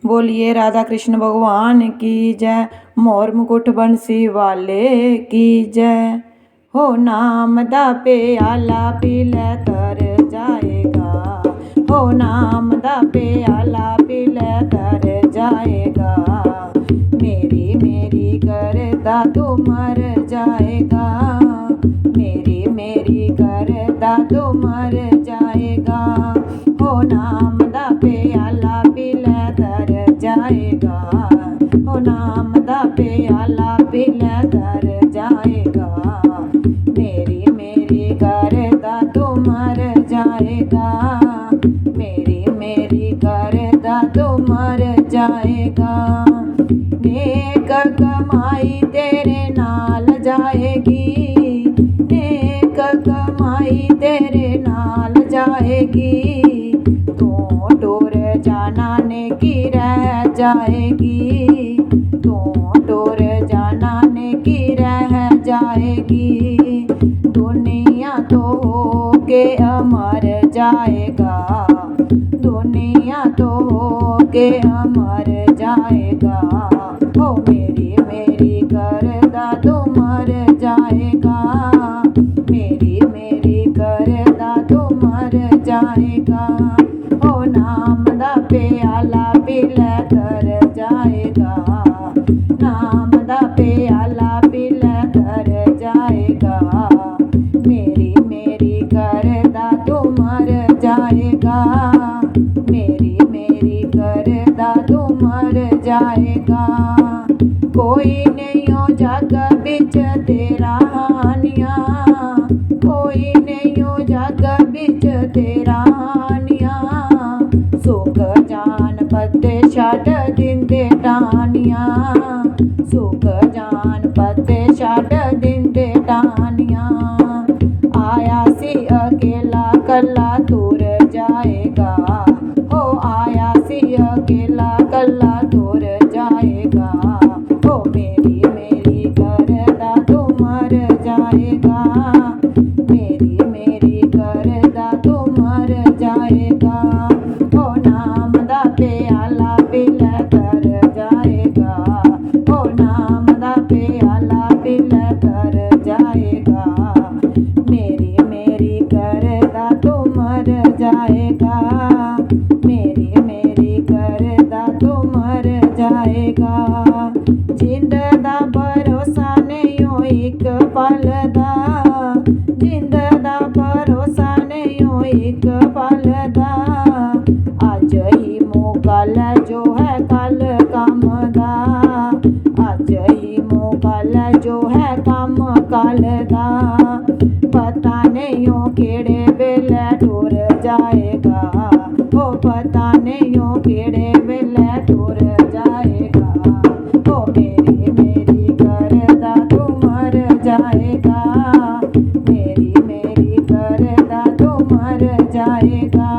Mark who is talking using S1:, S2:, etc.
S1: बोलिए राधा कृष्ण भगवान की जय। मोर मुकुट बंसी वाले की जय। हो नाम दा प्याला पी लै तर जाएगा। हो नाम दा प्याला पी लै तर जाएगा। मेरी मेरी करदा तू मर जाएगा। मेरी मेरी करदा तू मर जाएगा। हो नाम दा प्याला पी लै तर जाएगा। हो नाम दा प्याला पी लै तर जाएगा। मेरी मेरी करदा तू मर जाएगा। मेरी मेरी करदा तू मर जाएगा। नेक कमाई तेरे नाल जाएगी। नेक कमाई तेरे नाल जाएगी। तू टुर जाना नेकी रह जाएगी। तू टुर जाना नेकी रह जाएगी। दुनिया तो होके अमर जाएगा। दुनिया तो होके अमर जाएगा। हो मेरी मेरी करदा तू मर जाएगा। मेरी मेरी करदा तू मर जाएगा। हो नाम दा प्याला पी लै तर जाएगा। नाम दा प्याला पी लै तर जाएगा। मेरी मेरी करदा तू मर जाएगा। मेरी मेरी करदा तू मर जाएगा। कोई नहीं हो जग बिच तेरा हानिया। कोई नहीं हो जग बिच तेरा हानिया। सुख जान पत्ते छड्ड दिंदे टानिया। सुख जान पत्ते छड्ड दिंदे टानिया। आया सी अकेला कल्ला तुर जाएगा। हो आया सी अकेला कल्ला तुर जाएगा। हो मेरी मेरी करदा तू मर जाएगा। मेरी मेरी करदा तू मर जाएगा। हो नाम दा प्याला पी लै तर जाएगा। हो नाम दा प्याला पी लै तर जाएगा। मेरी मेरी करदा तू मर जाएगा। मेरी मेरी करदा तू मर जाएगा। जिंद दा भरोसा नहीं हो एक पल दा। जिंद दा भरोसा नहीं हो एक पल दा। अज ही मुकल जो है कल कम दा। अज ही मुकल जो है कम कल दा। पता नहीं हो केड़े वेले टुर जाएगा। हो पता नहीं हो केड़े वेले टुर जाएगा। हो मेरी मेरी करदा तू मर जाएगा। मेरी मेरी करदा तू मर जाएगा।